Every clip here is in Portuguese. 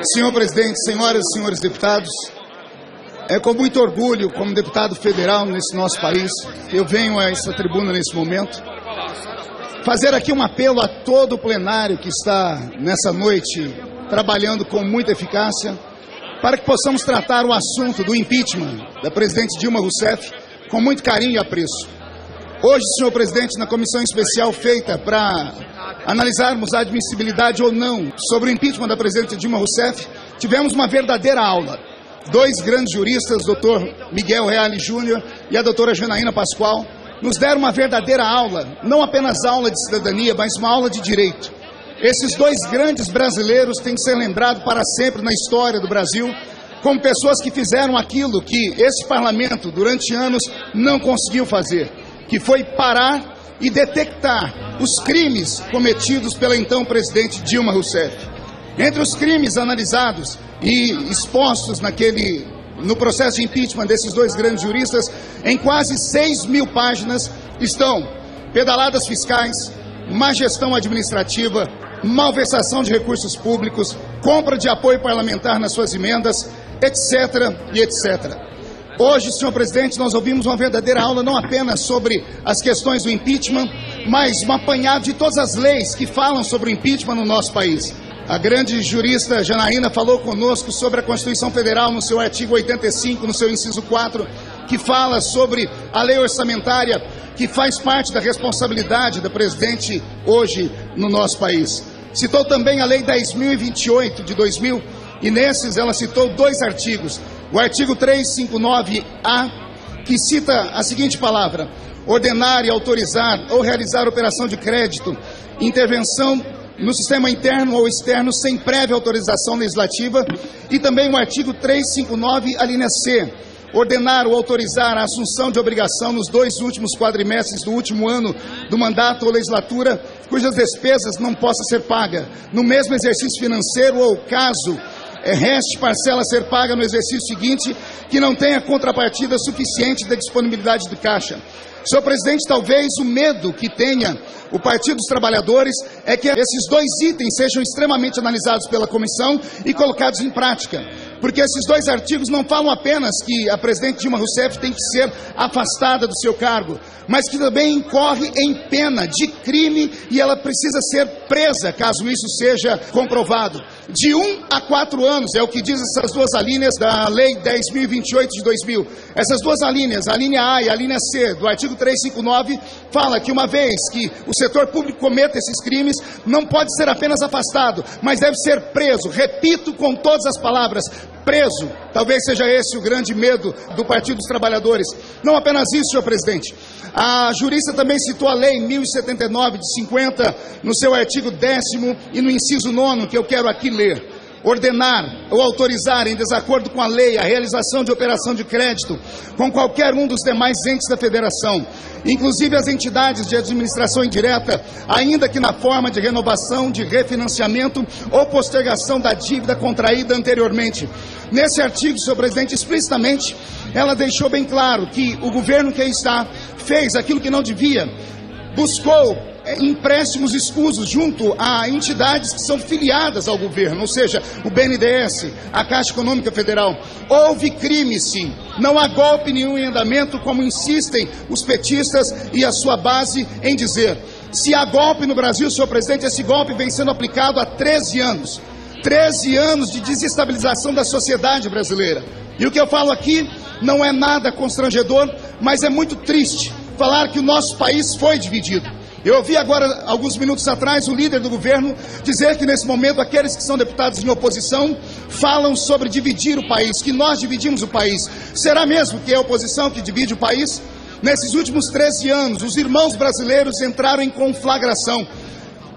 Senhor presidente, senhoras e senhores deputados, é com muito orgulho, como deputado federal nesse nosso país, que eu venho a essa tribuna nesse momento, fazer aqui um apelo a todo o plenário que está nessa noite trabalhando com muita eficácia, para que possamos tratar o assunto do impeachment da presidente Dilma Rousseff com muito carinho e apreço. Hoje, senhor presidente, na comissão especial feita para analisarmos a admissibilidade ou não sobre o impeachment da presidente Dilma Rousseff, tivemos uma verdadeira aula. Dois grandes juristas, doutor Miguel Reale Júnior e a doutora Janaína Pascoal, nos deram uma verdadeira aula, não apenas aula de cidadania, mas uma aula de direito. Esses dois grandes brasileiros têm que ser lembrados para sempre na história do Brasil, como pessoas que fizeram aquilo que esse parlamento, durante anos, não conseguiu fazer, que foi parar e detectar os crimes cometidos pela então presidente Dilma Rousseff. Entre os crimes analisados e expostos no processo de impeachment desses dois grandes juristas, em quase 6.000 páginas, estão pedaladas fiscais, má gestão administrativa, malversação de recursos públicos, compra de apoio parlamentar nas suas emendas, etc. e etc. Hoje, senhor presidente, nós ouvimos uma verdadeira aula não apenas sobre as questões do impeachment, mas um apanhado de todas as leis que falam sobre o impeachment no nosso país. A grande jurista Janaína falou conosco sobre a Constituição Federal no seu artigo 85, no seu inciso 4, que fala sobre a lei orçamentária, que faz parte da responsabilidade da presidente hoje no nosso país. Citou também a lei 10.028 de 2000, e nesses ela citou dois artigos. O artigo 359-A, que cita a seguinte palavra: ordenar e autorizar ou realizar operação de crédito, intervenção no sistema interno ou externo sem prévia autorização legislativa, e também o artigo 359, a linha C, ordenar ou autorizar a assunção de obrigação nos 2 últimos quadrimestres do último ano do mandato ou legislatura, cujas despesas não possa ser paga no mesmo exercício financeiro ou, caso reste parcela a ser paga no exercício seguinte, que não tenha contrapartida suficiente da disponibilidade de caixa. Senhor presidente, talvez o medo que tenha o Partido dos Trabalhadores é que esses dois itens sejam extremamente analisados pela comissão e colocados em prática. Porque esses dois artigos não falam apenas que a presidente Dilma Rousseff tem que ser afastada do seu cargo, mas que também incorre em pena de crime e ela precisa ser presa, caso isso seja comprovado. De 1 a 4 anos, é o que diz essas duas alíneas da Lei 10.028 de 2000. Essas duas alíneas, a linha A e a linha C do artigo 359, fala que uma vez que o setor público cometa esses crimes, não pode ser apenas afastado, mas deve ser preso. Repito com todas as palavras, preso. Talvez seja esse o grande medo do Partido dos Trabalhadores. Não apenas isso, senhor presidente. A jurista também citou a Lei 1079 de 50, no seu artigo 10º e no inciso 9º, que eu quero aqui ler. Ordenar ou autorizar, em desacordo com a lei, a realização de operação de crédito com qualquer um dos demais entes da federação, inclusive as entidades de administração indireta, ainda que na forma de renovação, de refinanciamento ou postergação da dívida contraída anteriormente. Nesse artigo, senhor presidente, explicitamente, ela deixou bem claro que o governo que aí está fez aquilo que não devia, buscou empréstimos escusos junto a entidades que são filiadas ao governo, ou seja, o BNDES, a Caixa Econômica Federal. Houve crime, sim. Não há golpe nenhum em andamento, como insistem os petistas e a sua base em dizer. Se há golpe no Brasil, senhor presidente, esse golpe vem sendo aplicado há 13 anos. 13 anos de desestabilização da sociedade brasileira. E o que eu falo aqui não é nada constrangedor, mas é muito triste falar que o nosso país foi dividido. Eu ouvi agora, alguns minutos atrás, o líder do governo dizer que nesse momento aqueles que são deputados em oposição falam sobre dividir o país, que nós dividimos o país. Será mesmo que é a oposição que divide o país? Nesses últimos 13 anos, os irmãos brasileiros entraram em conflagração.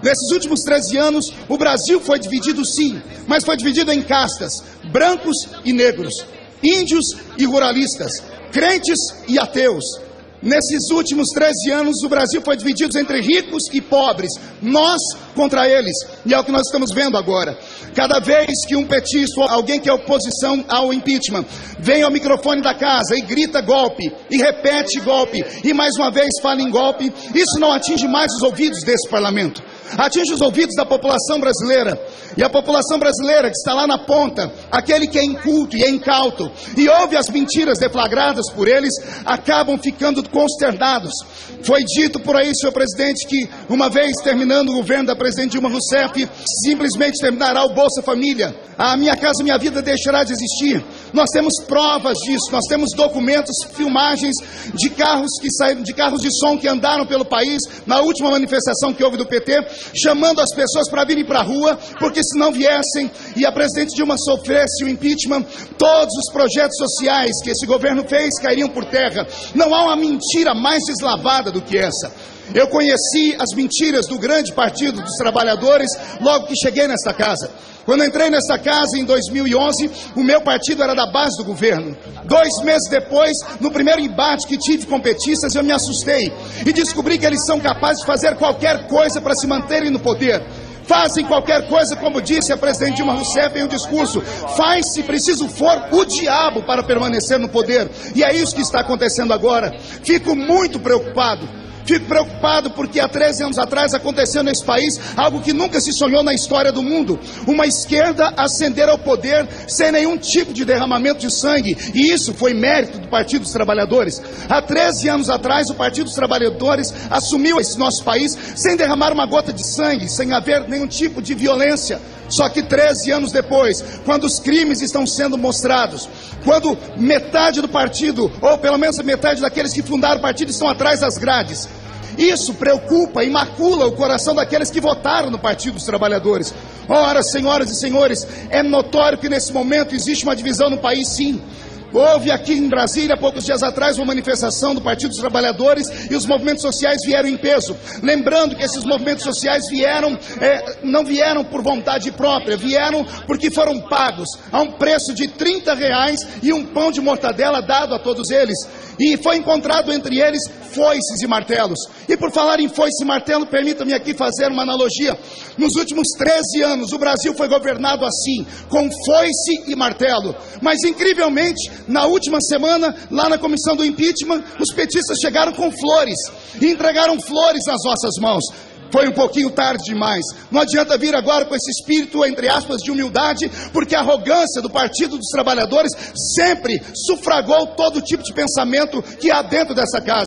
Nesses últimos 13 anos, o Brasil foi dividido sim, mas foi dividido em castas, brancos e negros, índios e ruralistas, crentes e ateus. Nesses últimos 13 anos, o Brasil foi dividido entre ricos e pobres, nós contra eles, e é o que nós estamos vendo agora. Cada vez que um petista, alguém que é oposição ao impeachment, vem ao microfone da casa e grita golpe, e repete golpe, e mais uma vez fala em golpe, isso não atinge mais os ouvidos desse parlamento. atinge os ouvidos da população brasileira. E a população brasileira que está lá na ponta, aquele que é inculto e é incauto, e ouve as mentiras deflagradas por eles, acabam ficando consternados. Foi dito por aí, senhor presidente, que uma vez terminando o governo da presidente Dilma Rousseff, simplesmente terminará o Bolsa Família. A Minha Casa Minha Vida deixará de existir. Nós temos provas disso, nós temos documentos, filmagens de carros que saíram, de carros de som que andaram pelo país na última manifestação que houve do PT, chamando as pessoas para virem para a rua, porque se não viessem e a presidente Dilma sofresse o impeachment, todos os projetos sociais que esse governo fez cairiam por terra. Não há uma mentira mais deslavada do que essa. Eu conheci as mentiras do grande Partido dos Trabalhadores logo que cheguei nesta casa. Quando entrei nessa casa em 2011, o meu partido era da base do governo. 2 meses depois, no primeiro embate que tive com petistas, eu me assustei e descobri que eles são capazes de fazer qualquer coisa para se manterem no poder. Fazem qualquer coisa, como disse a presidente Dilma Rousseff em um discurso, faz, se preciso for, o diabo para permanecer no poder. E é isso que está acontecendo agora. Fico muito preocupado. Fico preocupado porque há 13 anos atrás aconteceu nesse país algo que nunca se sonhou na história do mundo. Uma esquerda ascender ao poder sem nenhum tipo de derramamento de sangue. E isso foi mérito do Partido dos Trabalhadores. Há 13 anos atrás o Partido dos Trabalhadores assumiu esse nosso país sem derramar uma gota de sangue, sem haver nenhum tipo de violência. Só que 13 anos depois, quando os crimes estão sendo mostrados, quando metade do partido, ou pelo menos a metade daqueles que fundaram o partido estão atrás das grades, isso preocupa e macula o coração daqueles que votaram no Partido dos Trabalhadores. Ora, senhoras e senhores, é notório que nesse momento existe uma divisão no país, sim. Houve aqui em Brasília, há poucos dias atrás, uma manifestação do Partido dos Trabalhadores e os movimentos sociais vieram em peso. Lembrando que esses movimentos sociais não vieram por vontade própria, vieram porque foram pagos a um preço de R$30 e um pão de mortadela dado a todos eles. E foi encontrado entre eles foices e martelos. E por falar em foice e martelo, permita-me aqui fazer uma analogia. Nos últimos 13 anos, o Brasil foi governado assim, com foice e martelo. Mas, incrivelmente, na última semana, lá na comissão do impeachment, os petistas chegaram com flores e entregaram flores nas nossas mãos. Foi um pouquinho tarde demais. Não adianta vir agora com esse espírito, entre aspas, de humildade, porque a arrogância do Partido dos Trabalhadores sempre sufragou todo tipo de pensamento que há dentro dessa casa.